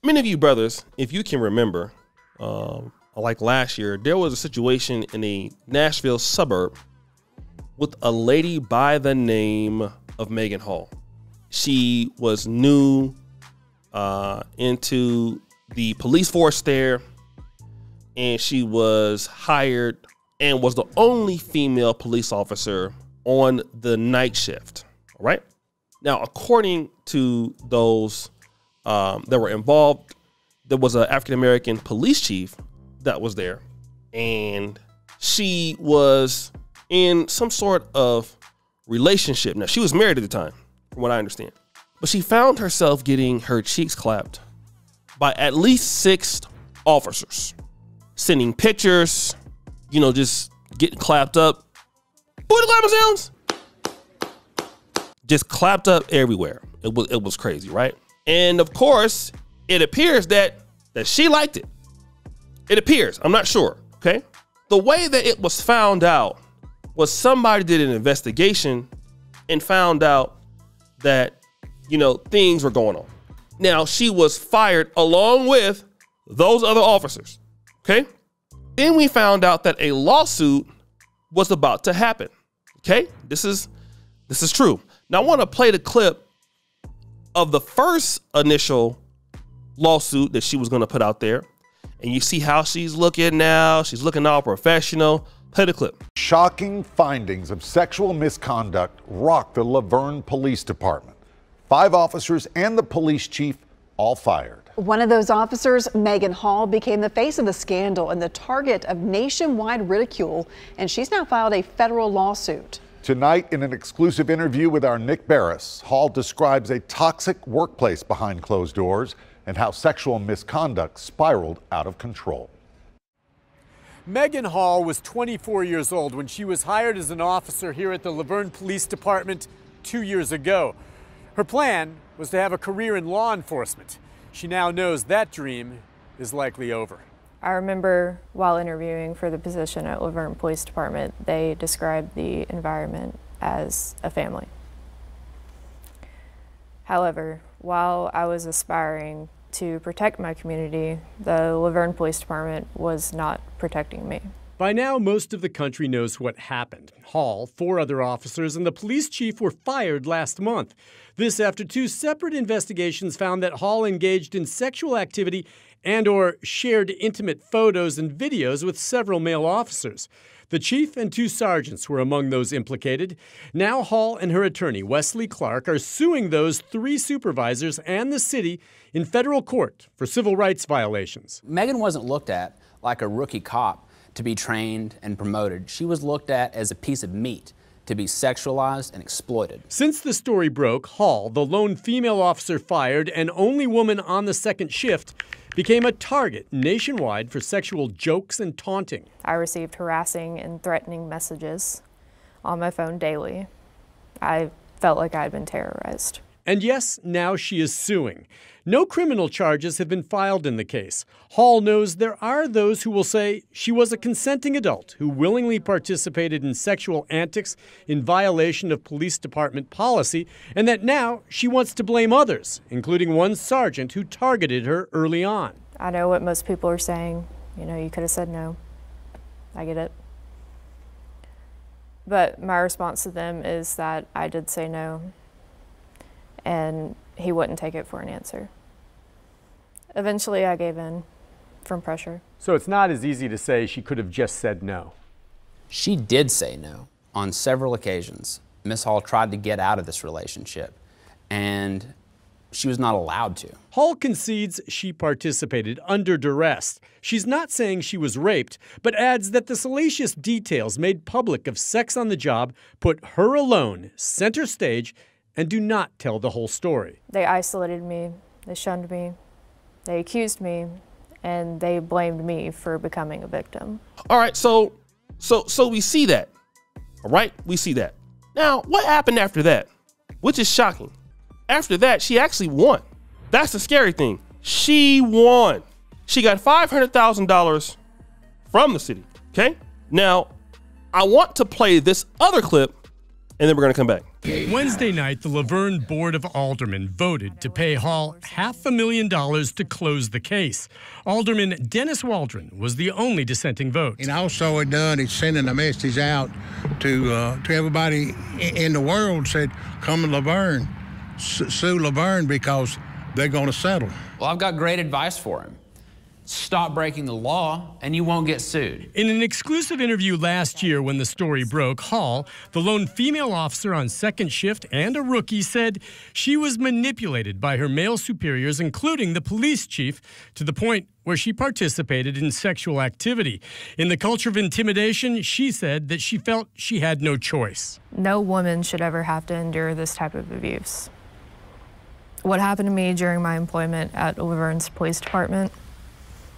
Many of you brothers, if you can remember, like last year, there was a situation in a Nashville suburb with a lady by the name of Maegan Hall. She was new into the police force there, and she was hired and was the only female police officer on the night shift. All right. Now, according to those that were involved, there was an African-American police chief that was there, and she was in some sort of relationship. Now, she was married at the time, from what I understand, but she found herself getting her cheeks clapped by at least 6 officers, sending pictures, you know, just getting clapped up. Booty clapping sounds. Just clapped up everywhere. It was crazy, right? And of course, it appears that she liked it. It appears. I'm not sure. Okay. The way that it was found out was somebody did an investigation and found out that, you know, things were going on. Now, she was fired along with those other officers. Okay. Then we found out that a lawsuit was about to happen. Okay. This is true. Now, I want to play the clip of the first initial lawsuit that she was going to put out there. And you see how she's looking now. She's looking all professional. Play the clip. Shocking findings of sexual misconduct rocked the Laverne Police Department. 5 officers and the police chief all fired. One of those officers, Maegan Hall, became the face of the scandal and the target of nationwide ridicule, and she's now filed a federal lawsuit. Tonight, in an exclusive interview with our Nick Barris, Hall describes a toxic workplace behind closed doors and how sexual misconduct spiraled out of control. Maegan Hall was 24 years old when she was hired as an officer here at the Laverne Police Department 2 years ago. Her plan was to have a career in law enforcement. She now knows that dream is likely over. I remember while interviewing for the position at Laverne Police Department, they described the environment as a family. However, while I was aspiring to protect my community, the Laverne Police Department was not protecting me. By now, most of the country knows what happened. Hall, 4 other officers, and the police chief were fired last month. This after 2 separate investigations found that Hall engaged in sexual activity and/or shared intimate photos and videos with several male officers. The chief and 2 sergeants were among those implicated. Now Hall and her attorney, Wesley Clark, are suing those 3 supervisors and the city in federal court for civil rights violations. Maegan wasn't looked at like a rookie cop to be trained and promoted. She was looked at as a piece of meat to be sexualized and exploited. Since the story broke, Hall, the lone female officer fired and only woman on the second shift, became a target nationwide for sexual jokes and taunting. I received harassing and threatening messages on my phone daily. I felt like I had been terrorized. And yes, now she is suing. No criminal charges have been filed in the case. Hall knows there are those who will say she was a consenting adult who willingly participated in sexual antics in violation of police department policy, and that now she wants to blame others, including one sergeant who targeted her early on. I know what most people are saying. You know, you could have said no. I get it. But my response to them is that I did say no, and he wouldn't take it for an answer. Eventually, I gave in from pressure. So it's not as easy to say she could have just said no. She did say no on several occasions. Miss Hall tried to get out of this relationship, and she was not allowed to. Hall concedes she participated under duress. She's not saying she was raped, but adds that the salacious details made public of sex on the job put her alone center stage and do not tell the whole story. They isolated me, they shunned me, they accused me, and they blamed me for becoming a victim. All right, so we see that. All right, we see that. Now, what happened after that? Which is shocking. After that, she actually won. That's the scary thing. She won. She got $500,000 from the city, okay? Now, I want to play this other clip, and then we're gonna come back. Wednesday night, the Laverne Board of Aldermen voted to pay Hall $500,000 to close the case. Alderman Dennis Waldron was the only dissenting vote. And also it done is sending a message out to everybody in the world, said, come to Laverne, sue Laverne because they're going to settle. Well, I've got great advice for him. Stop breaking the law, and you won't get sued. In an exclusive interview last year when the story broke, Hall, the lone female officer on second shift and a rookie, said she was manipulated by her male superiors, including the police chief, to the point where she participated in sexual activity. In the culture of intimidation, she said that she felt she had no choice. No woman should ever have to endure this type of abuse. What happened to me during my employment at Laverne's police department,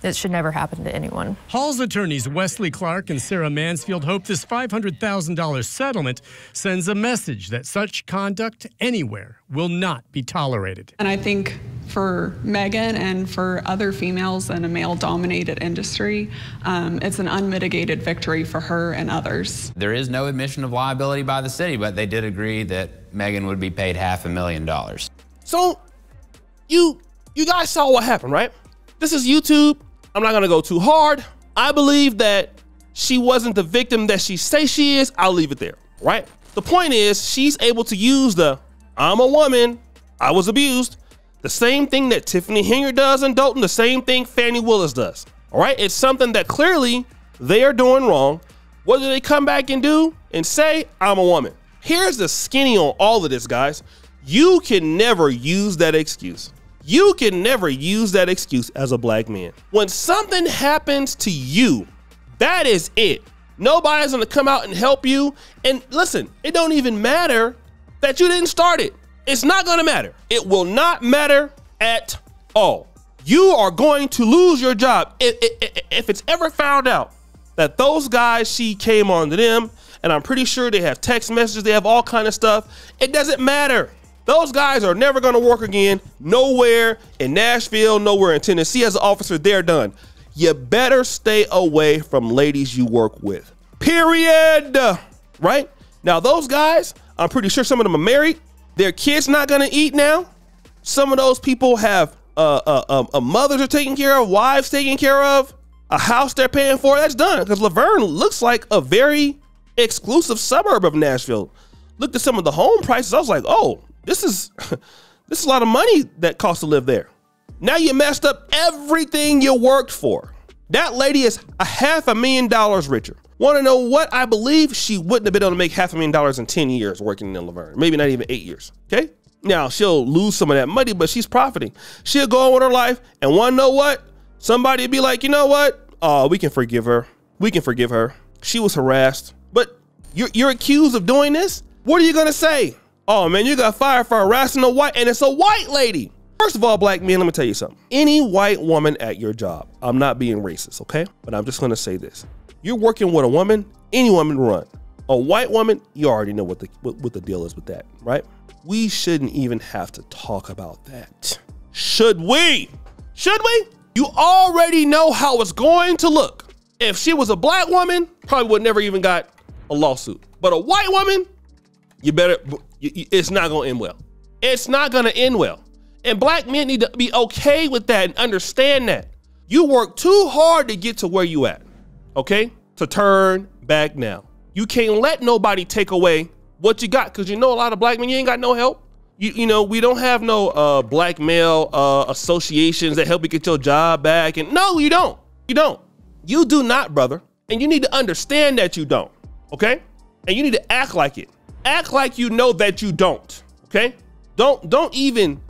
it should never happen to anyone. Hall's attorneys Wesley Clark and Sarah Mansfield hope this $500,000 settlement sends a message that such conduct anywhere will not be tolerated. And I think for Maegan and for other females in a male-dominated industry, it's an unmitigated victory for her and others. There is no admission of liability by the city, but they did agree that Maegan would be paid $500,000. So you guys saw what happened, right? This is YouTube. I'm not gonna go too hard. I believe that she wasn't the victim that she says she is. I'll leave it there, right? The point is she's able to use the I'm a woman, I was abused, the same thing that Tiffany Hinger does in Dolton, the same thing Fannie Willis does, all right? It's something that clearly they are doing wrong. What do they come back and do and say, I'm a woman? Here's the skinny on all of this, guys. You can never use that excuse. You can never use that excuse as a black man. When something happens to you, that is it. Nobody's gonna come out and help you. And listen, it don't even matter that you didn't start it. It's not gonna matter. It will not matter at all. You are going to lose your job. If it's ever found out that those guys, she came on to them, and I'm pretty sure they have text messages, they have all kind of stuff, it doesn't matter. Those guys are never gonna work again, nowhere in Nashville, nowhere in Tennessee as an officer, they're done. You better stay away from ladies you work with, period, right? Now those guys, I'm pretty sure some of them are married, their kids not gonna eat now. Some of those people have mothers are taken care of, wives taken care of, a house they're paying for, that's done. Because Laverne looks like a very exclusive suburb of Nashville. Looked at some of the home prices, I was like, oh, this is a lot of money that costs to live there. Now you messed up everything you worked for. That lady is $500,000 richer. Want to know what? I believe she wouldn't have been able to make $500,000 in 10 years working in Laverne. Maybe not even 8 years, okay? Now she'll lose some of that money, but she's profiting. She'll go on with her life, and want to know what? Somebody will be like, you know what? Oh, we can forgive her. We can forgive her. She was harassed, but you're accused of doing this? What are you gonna say? Oh man, you got fired for harassing a white, and it's a white lady. First of all, black men, let me tell you something. Any white woman at your job, I'm not being racist, okay? But I'm just gonna say this. You're working with a woman, any woman run. A white woman, you already know what the deal is with that, right? We shouldn't even have to talk about that. Should we? Should we? You already know how it's going to look. If she was a black woman, probably would never even got a lawsuit. But a white woman, you better, it's not gonna end well. It's not gonna end well. And black men need to be okay with that and understand that. You work too hard to get to where you at, okay? To turn back now. You can't let nobody take away what you got, because you know a lot of black men, you ain't got no help. You know, we don't have no black male associations that help you get your job back. And no, you don't. You don't. You do not, brother. And you need to understand that you don't, okay? And you need to act like it. Act like you know that you don't, okay? Don't even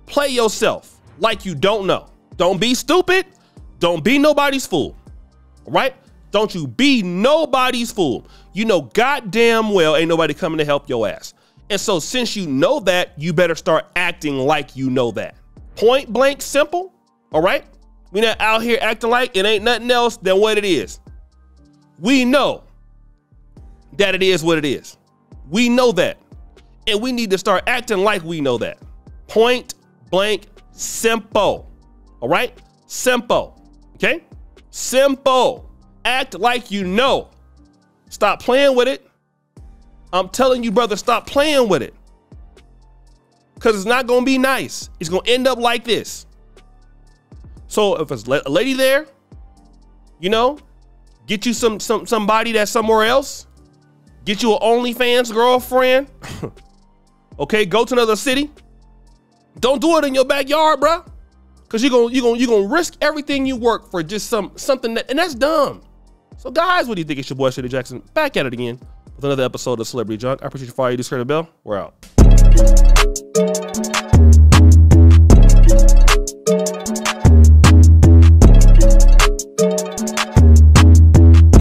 play yourself like you don't know. Don't be stupid. Don't be nobody's fool, all right? Don't you be nobody's fool. You know goddamn well ain't nobody coming to help your ass. And so since you know that, you better start acting like you know that. Point blank simple, all right? We're not out here acting like it ain't nothing else than what it is. We know that it is what it is. We know that. And we need to start acting like we know that. Point blank simple, all right? Simple, okay? Simple. Act like you know. Stop playing with it. I'm telling you, brother, stop playing with it. Because it's not going to be nice. It's going to end up like this. So if it's a lady there, you know, get you somebody that's somewhere else. Get you an OnlyFans girlfriend. Okay, go to another city. Don't do it in your backyard, bro. Because you're gonna risk everything you work for just something that, and that's dumb. So guys, what do you think? It's your boy Shady Jackson, back at it again with another episode of Celebrity Junk. I appreciate you for all you do. Scratch the bell. We're out.